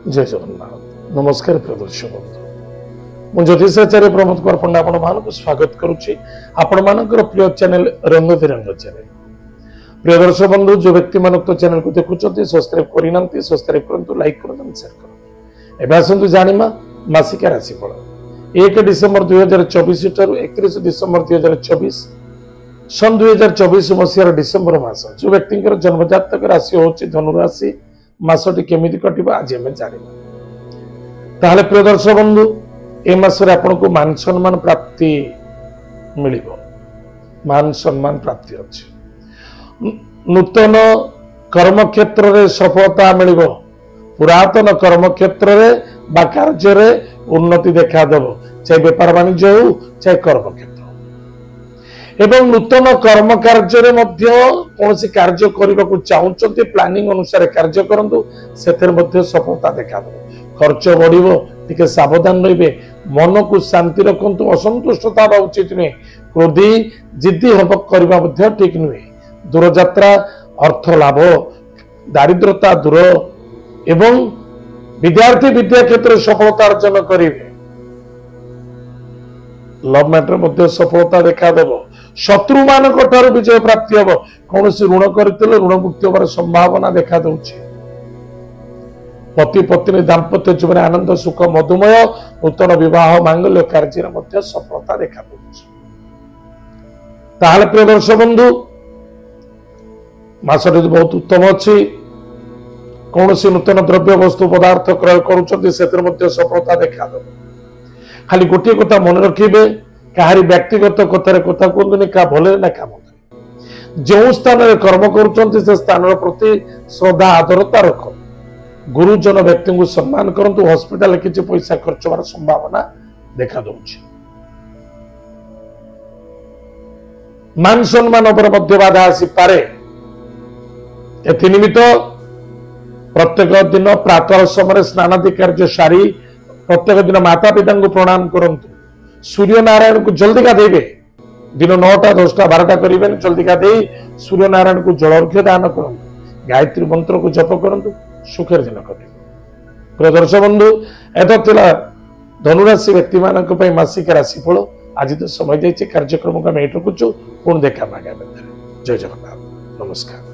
जय जगन्नाथ नमस्कार प्रिय दर्शक बंधु मु ज्योतिषाचार्य प्रमोद कुमार पंडा आपण स्वागत करुच्ची आपण मानकर प्रिय चैनल रंग बिरंग चैनल। प्रिय दर्शक बंधु जो व्यक्ति मान तो चैनल को देखुं सब्सक्राइब करना सब्सक्राइब करूँ लाइक करूँ शेयर करूँ। एवं आसतु जाना मासिक राशिफल 1 डिसेम्बर 2024 ठार 31 डिसेम्बर 2024 सन 2024 मसीहार डिसेम्बर मास जो व्यक्ति जन्म जातक राशि हूँ धनुराशि मासटी केमिति कटिबा आज आम जानिबा। ताहले प्रिय दर्शक बंधु ए मासरे आपनको मान सम्मान प्राप्ति मिलिबो, मान सम्मान प्राप्ति अछि। नूतन कर्म क्षेत्र रे सफलता मिलिबो, पुरातन कर्म क्षेत्र रे बा कार्य रे उन्नति देखा देबो, चाहे व्यापार वाणिज्य हो चाहे कर्म क्षेत्र एवं नूतन कर्म कार्य मध्य कौन कार्य करने को चाहते प्लानिंग अनुसार कार्य करंतु सेथेर मध्य सफलता देखा दो। खर्च बढ़िबो टिके सावधान रहिबे, मन को शांति रखंतु, असंतुष्टता बा उचित नुहे, क्रोधी जिद्दी हब करबा मध्य ठीक नुहे। दूरयात्रा अर्थ लाभ दारिद्रता दूर एवं विद्यार्थी विद्या क्षेत्र सफलता अर्जन करिवे। लव मैटर मध्य सफलता देखा देबो, शत्रु मान विजय प्राप्ति हम, कौन ऋण करते ऋण मुक्ति होवार संभावना देखा दौछि। पति पत्नी दाम्पत्य जीवन आनंद सुख मधुमय, नूतन विवाह मांगल्य कार्य मध्य सफलता देखा दौछि। ताहले प्रिय दर्शक बंधु मासटी बहुत उत्तम अच्छी। कौन नूतन द्रव्य वस्तु पदार्थ क्रय करुछंती सेतिर मध्य सफलता देखा देबो। खाली गोटे कथा मन रखिबे, कहारी व्यक्तिगत कथार कथा कहतुनि क्या भले ना क्या मंद। जो स्थान में कर्म करुछंती से स्थान प्रति श्रद्धा आदरता रख, गुरुजन व्यक्ति को सम्मान करंतु, हॉस्पिटल किसी पैसा खर्च होवार संभावना देखा दौछि। मान सम्मान पर मध्य बाधा आसी पारे। एथि निमित्त प्रत्येक दिन प्रातः समय स्नानादि कार्य सारी प्रत्येक दिन माता पिता को प्रणाम करंतु, सूर्य नारायण को जल्दी गाधेबे, दिन 9टा 10टा 12टा करेंगे, जल्दी गाधे सूर्य नारायण को जल अर्घ्य दान करंतु, गायत्री मंत्र को जप करंतु, सुखर दिन कटे। प्रिय दर्शक बंधु एतला धनुराशि व्यक्ति मानक पई मासिक राशिफल। आज तो समय जाइए कार्यक्रम को आम ये रखुचु, पुणी देखा आगामी। जय जगन्नाथ नमस्कार।